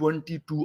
22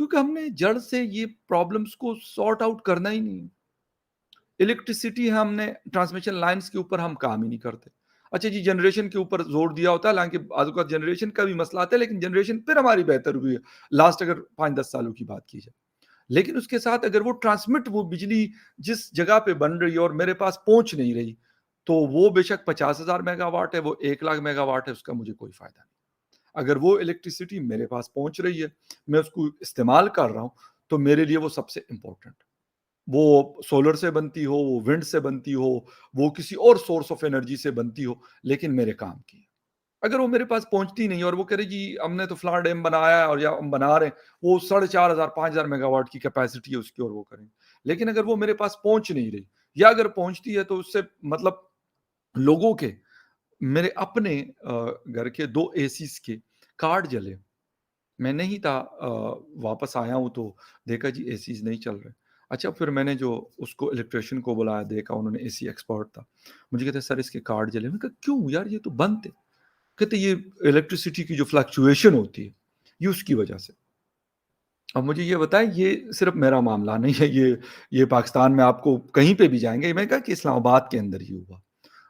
کیونکہ ہم نے جڑ سے یہ پرابلمس کو سارٹ آؤٹ کرنا ہی نہیں. الیکٹریسٹی ہم نے ٹرانسمیشن لائنس کے اوپر ہم کام ہی نہیں کرتے. اچھا جی جنریشن کے اوپر زور دیا ہوتا ہے، حالانکہ بعض اوقات جنریشن کا بھی مسئلہ آتا ہے، لیکن جنریشن پھر ہماری بہتر ہوئی ہے لاسٹ اگر 5-10 سالوں کی بات کی جائے. لیکن اس کے ساتھ اگر وہ ٹرانسمٹ وہ بجلی جس جگہ پہ بن رہی ہے اور میرے پاس پہنچ نہیں رہی، تو وہ بے شک 50,000 میگا واٹ ہے، وہ 1 لاکھ میگا واٹ ہے، اس کا مجھے کوئی فائدہ نہیں. اگر وہ الیکٹریسٹی میرے پاس پہنچ رہی ہے، میں اس کو استعمال کر رہا ہوں، تو میرے لیے وہ سب سے امپورٹنٹ. وہ سولر سے بنتی ہو، وہ ونڈ سے بنتی ہو، وہ کسی اور سورس آف انرجی سے بنتی ہو، لیکن میرے کام کی ہے. اگر وہ میرے پاس پہنچتی نہیں اور وہ کہہ رہے جی ہم نے تو فلاں ڈیم بنایا ہے اور یا ہم بنا رہے ہیں، وہ 4,500 5,000 میگا واٹ کی کیپیسٹی ہے اس کی اور وہ کریں، لیکن اگر وہ میرے پاس پہنچ نہیں رہی یا اگر پہنچتی ہے تو اس سے مطلب لوگوں کے، میرے اپنے گھر کے 2 اے سیز کے کارڈ جلے. میں نہیں تھا، واپس آیا ہوں تو دیکھا جی اے سیز نہیں چل رہے. اچھا پھر میں نے جو اس کو الیکٹریشین کو بلایا، دیکھا انہوں نے اے سی ایکسپرٹ تھا، مجھے کہتے سر اس کے کارڈ جلے. میں کہا کیوں یار یہ تو بند تھے. کہتے یہ الیکٹریسٹی کی جو فلکچویشن ہوتی ہے یہ اس کی وجہ سے. اب مجھے یہ بتائیں یہ صرف میرا معاملہ نہیں ہے، یہ پاکستان میں آپ کو کہیں پہ بھی جائیں گے. میں کہا کہ اسلام آباد کے اندر ہی ہوا.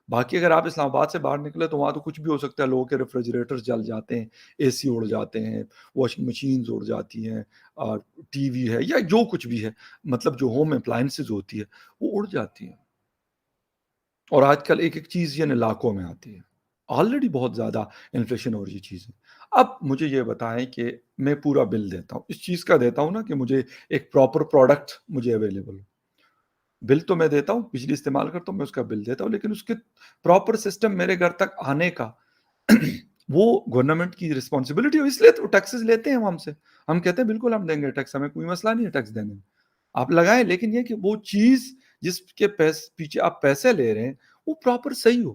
باقی اگر آپ اسلام آباد سے باہر نکلے تو وہاں تو کچھ بھی ہو سکتا ہے. لوگوں کے ریفریجریٹر جل جاتے ہیں، اے سی اڑ جاتے ہیں، واشنگ مشینز اڑ جاتی ہیں، ٹی وی ہے یا جو کچھ بھی ہے، مطلب جو ہوم اپلائنسز ہوتی ہے وہ اڑ جاتی ہیں. اور آج کل ایک ایک چیز یعنی لاکھوں میں آتی ہے. آلریڈی بہت زیادہ انفلیشن ہو رہی چیزیں. اب مجھے یہ بتائیں کہ میں پورا بل دیتا ہوں، اس چیز کا دیتا ہوں نا کہ مجھے ایک پراپر پروڈکٹ مجھے اویلیبل ہو. بل تو میں دیتا ہوں، بجلی استعمال کرتا ہوں، میں اس کا بل دیتا ہوں، لیکن اس کے پراپر سسٹم میرے گھر تک آنے کا وہ گورنمنٹ کی رسپانسبلٹی ہو. اس لیے تو ٹیکسز لیتے ہیں ہم سے. ہم کہتے ہیں بالکل ہم دیں گے ٹیکس، ہمیں کوئی مسئلہ نہیں ہے ٹیکس دینے میں، آپ لگائیں. لیکن یہ کہ وہ چیز جس کے پیچھے آپ پیسے لے رہے ہیں وہ پراپر صحیح ہو.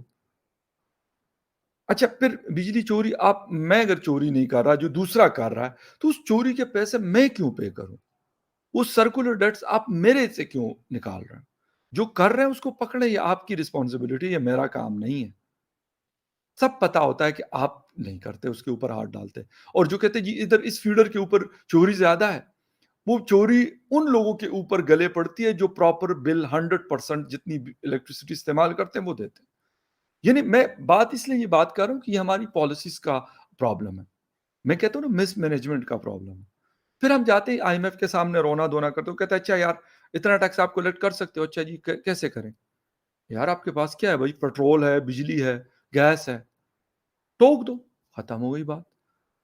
اچھا پھر بجلی چوری، میں اگر چوری نہیں کر رہا، جو دوسرا کر رہا ہے، تو اس چوری کے پیسے میں کیوں پے کروں؟ وہ سرکولر ڈیٹس آپ میرے سے کیوں نکال رہے ہیں؟ جو کر رہے ہیں اس کو پکڑے، یہ آپ کی رسپانسبلٹی، یہ میرا کام نہیں ہے. سب پتا ہوتا ہے کہ آپ نہیں کرتے، اس کے اوپر ہاتھ ڈالتے. اور جو کہتے ہیں جی ادھر اس فیڈر کے اوپر چوری زیادہ ہے، وہ چوری ان لوگوں کے اوپر گلے پڑتی ہے جو پراپر بل 100% جتنی الیکٹریسٹی استعمال کرتے ہیں وہ دیتے ہیں. یعنی میں بات اس لیے یہ بات کر رہا ہوں کہ یہ ہماری پالیسیز کا پرابلم ہے. میں کہتا ہوں نا مس مینجمنٹ کا پرابلم ہے. پھر ہم جاتے ہیں آئی ایم ایف کے سامنے رونا دھونا کرتے ہو، کہتے ہیں اچھا یار اتنا ٹیکس آپ کلیکٹ کر سکتے ہو. اچھا جی کیسے کریں؟ یار آپ کے پاس کیا ہے بھائی؟ پیٹرول ہے، بجلی ہے، گیس ہے، ٹوک دو، ختم ہو گئی بات.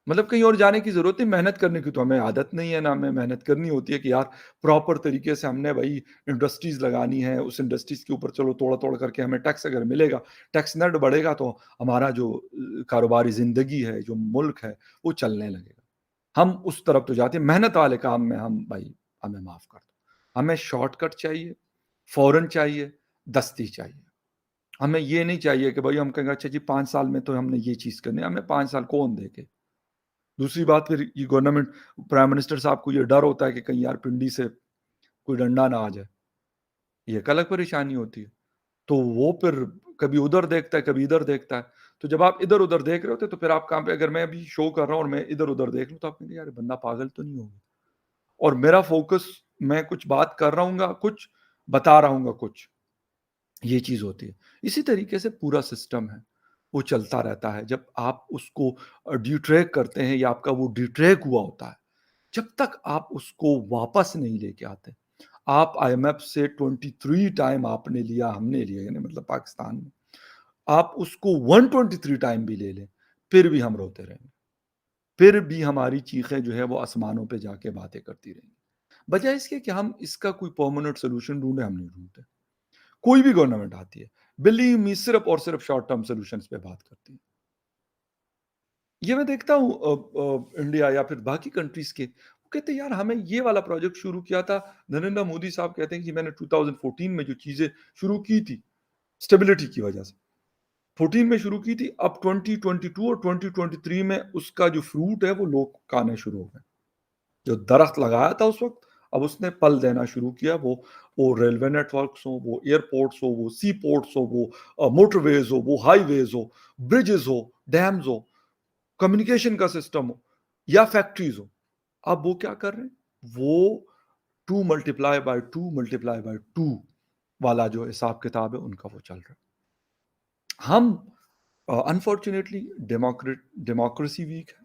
مطلب کہیں اور جانے کی ضرورت نہیں. محنت کرنے کی تو ہمیں عادت نہیں ہے، نہ ہمیں محنت کرنی ہوتی ہے کہ یار پراپر طریقے سے ہم نے بھائی انڈسٹریز لگانی ہے، اس انڈسٹریز کے اوپر چلو توڑ توڑ کر کے ہمیں ٹیکس اگر ملے گا، ٹیکس نیٹ بڑھے گا تو ہمارا جو کاروباری زندگی ہے، جو ملک ہے، وہ چلنے لگے گا. ہم اس طرف تو جاتے ہیں. محنت والے کام میں ہم بھائی ہمیں معاف کر دو. ہمیں شارٹ کٹ چاہیے، فوراً چاہیے، دستی چاہیے. ہمیں یہ نہیں چاہیے کہ بھائی ہم کہیں گے اچھا جی 5 سال میں تو ہم نے یہ چیز کرنی ہے. ہمیں 5 سال کون دے کے؟ دوسری بات پھر یہ گورنمنٹ پرائم منسٹر صاحب کو یہ ڈر ہوتا ہے کہ کہیں یار پنڈی سے کوئی ڈنڈا نہ آ جائے، یہ ایک الگ پریشانی ہوتی ہے. تو وہ پھر کبھی ادھر دیکھتا ہے، کبھی ادھر دیکھتا ہے. تو جب آپ ادھر ادھر دیکھ رہے ہوتے تو پھر آپ کہاں پہ، اگر میں ابھی شو کر رہا ہوں اور میں ادھر ادھر دیکھ لوں تو آپ کہیں گے یار بندہ پاگل تو نہیں ہوگا. اور میرا فوکس، میں کچھ بات کر رہا ہوں گا، کچھ بتا رہا ہوں گا، کچھ یہ چیز ہوتی ہے. اسی طریقے سے پورا سسٹم ہے وہ چلتا رہتا ہے. جب آپ اس کو ڈیٹریک کرتے ہیں یا آپ کا وہ ڈیٹریک ہوا ہوتا ہے، جب تک آپ اس کو واپس نہیں لے کے آتے. آپ آئی ایم ایف سے 23 ٹائم آپ نے لیا، ہم نے لیا، یعنی مطلب پاکستان میں آپ اس کو 123 ٹائم بھی لے لیں، پھر بھی ہم روتے رہیں گے. پھر بھی ہماری چیخیں جو ہے وہ آسمانوں پہ جا کے باتیں کرتی رہیں گی. بجائے اس کے کہ ہم اس کا کوئی پرماننٹ سولوشن ڈھونڈیں، ہم نہیں ڈھونڈتے. کوئی بھی گورنمنٹ آتی ہے بلیو می صرف اور صرف شارٹ ٹرم سولوشنز پہ بات کرتی ہے. یہ میں دیکھتا ہوں انڈیا یا پھر باقی کنٹریز کے، وہ کہتے ہیں یار ہمیں یہ والا پروجیکٹ شروع کیا تھا. نریندر مودی صاحب کہتے ہیں کہ میں نے 2014 میں جو چیزیں شروع کی تھی اسٹیبلٹی کی وجہ سے 14 میں شروع کی تھی، اب 2022 اور 2023 میں اس کا جو فروٹ ہے وہ لوگ کھانے شروع ہو گئے. جو درخت لگایا تھا اس وقت اب اس نے پل دینا شروع کیا. وہ ریلوے نیٹ ورکس ہو، وہ ایئرپورٹس ہو، وہ سی پورٹس ہو، وہ موٹر ویز ہو، وہ ہائی ویز ہو، برجز ہو، ڈیمز ہو، کمیونیکیشن کا سسٹم ہو یا فیکٹریز ہو. اب وہ کیا کر رہے ہیں؟ وہ 2 ملٹیپلائی بائی 2 ملٹیپلائی بائی 2 والا جو حساب کتاب ہے ان کا وہ چل رہا ہے. ہم انفارچونیٹلی ڈیموکریسی ویک ہے.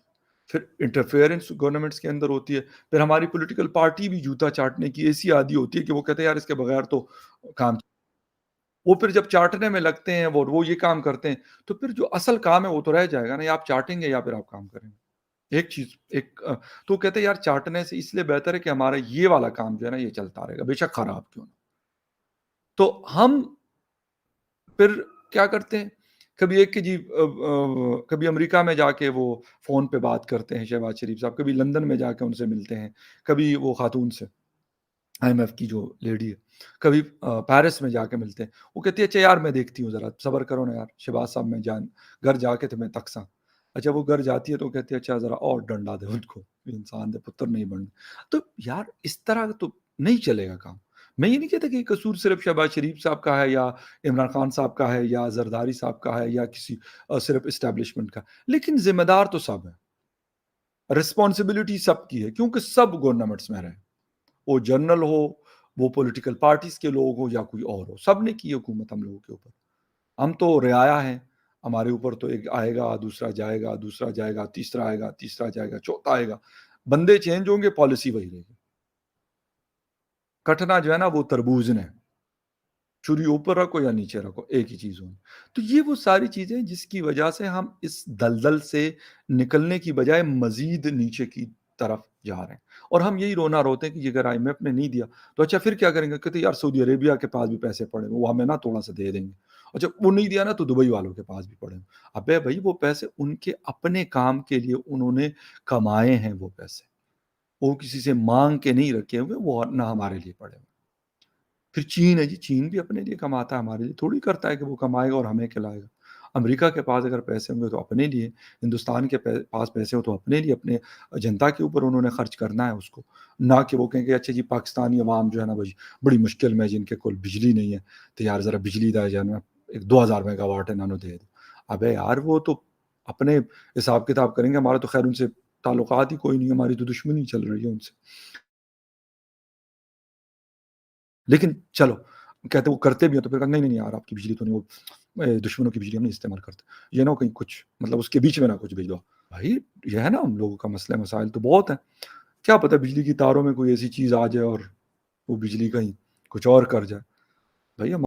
پھر انٹرفیئرنس گورنمنٹس کے اندر ہوتی ہے. پھر ہماری پولیٹیکل پارٹی بھی جوتا چاٹنے کی ایسی عادی ہوتی ہے کہ وہ کہتے ہیں یار اس کے بغیر تو کام. وہ پھر جب چاٹنے میں لگتے ہیں وہ یہ کام کرتے ہیں تو پھر جو اصل کام ہے وہ تو رہ جائے گا نا. یا آپ چاٹیں گے یا پھر آپ کام کریں گے. ایک چیز تو کہتے ہیں یار چاٹنے سے اس لیے بہتر ہے کہ ہمارا یہ والا کام جو ہے نا یہ چلتا رہے گا بے شک خراب کیوں نہ. تو ہم پھر کیا کرتے ہیں کبھی ایک کہ جی کبھی امریکہ میں جا کے وہ فون پہ بات کرتے ہیں شہباز شریف صاحب, کبھی لندن میں جا کے ان سے ملتے ہیں, کبھی وہ خاتون سے آئی ایم ایف کی جو لیڈی ہے, کبھی پیرس میں جا کے ملتے ہیں. وہ کہتی ہے اچھا یار میں دیکھتی ہوں, ذرا صبر کرو نا یار شہباز صاحب, میں گھر جا کے تمہیں تکساں. اچھا وہ گھر جاتی ہے تو کہتی ہے اچھا ذرا اور ڈنڈا دے ان کو, انسان دے پتر نہیں بننے. تو یار اس طرح تو نہیں چلے گا کام. میں یہ نہیں کہتا کہ قصور صرف شہباز شریف صاحب کا ہے یا عمران خان صاحب کا ہے یا زرداری صاحب کا ہے یا کسی صرف اسٹیبلشمنٹ کا, لیکن ذمہ دار تو سب ہے, رسپانسبلٹی سب کی ہے کیونکہ سب گورنمنٹس میں رہے, وہ جنرل ہو, وہ پولیٹیکل پارٹیز کے لوگ ہو یا کوئی اور ہو, سب نے کی حکومت ہم لوگوں کے اوپر. ہم تو رعایا ہیں, ہمارے اوپر تو ایک آئے گا دوسرا جائے گا, دوسرا جائے گا, تیسرا آئے گا, تیسرا جائے گا, چوتھا آئے گا. بندے چینج ہوں گے, پالیسی وہی رہے گی. کٹنا جو ہے نا وہ تربوز نے, چھری اوپر رکھو یا نیچے رکھو ایک ہی چیز ہوں. تو یہ وہ ساری چیزیں جس کی وجہ سے ہم اس دلدل سے نکلنے کی بجائے مزید نیچے کی طرف جا رہے ہیں. اور ہم یہی رونا روتے ہیں کہ اگر آئی ایم ایف نے نہیں دیا تو اچھا پھر کیا کریں گے, کہتے یار سعودی عربیہ کے پاس بھی پیسے پڑے وہ ہمیں نا تھوڑا سا دے دیں گے. اچھا وہ نہیں دیا نا تو دبئی والوں کے پاس بھی پڑے. ابے بھائی وہ پیسے ان کے اپنے کام کے لیے انہوں نے کمائے ہیں, وہ پیسے وہ کسی سے مانگ کے نہیں رکھے ہوئے, وہ نہ ہمارے لیے پڑے ہوئے. پھر چین ہے جی, چین بھی اپنے لیے کماتا ہے, ہمارے لیے تھوڑی کرتا ہے کہ وہ کمائے گا اور ہمیں کھلائے گا. امریکہ کے پاس اگر پیسے ہوں گے تو اپنے لیے, ہندوستان کے پاس پیسے ہو تو اپنے لیے, اپنے جنتا کے اوپر انہوں نے خرچ کرنا ہے اس کو. نہ کہ وہ کہیں گے اچھا جی پاکستانی عوام جو ہے نا بھائی بڑی مشکل میں جن کے کول بجلی نہیں ہے تو یار ذرا بجلی دا جو ہے نا 2000 میگا واٹ ہے نانو دے دو. ابے یار وہ تو اپنے حساب کتاب کریں گے, ہمارا تو خیر ان سے تعلقات ہی کوئی نہیں, ہماری تو دشمنی چل رہی ہے ان سے. لیکن چلو کہتے وہ کرتے بھی ہیں تو پھر نہیں نہیں یار آپ کی بجلی تو نہیں, وہ دشمنوں کی بجلی ہم نہیں استعمال کرتے, یہ نہ کہیں کچھ مطلب اس کے بیچ میں نہ کچھ بھیج دو. بھائی یہ ہے نا ہم لوگوں کا مسئلہ مسائل تو بہت ہیں, کیا پتہ بجلی کی تاروں میں کوئی ایسی چیز آ جائے اور وہ بجلی کہیں کچھ اور کر جائے. بھائی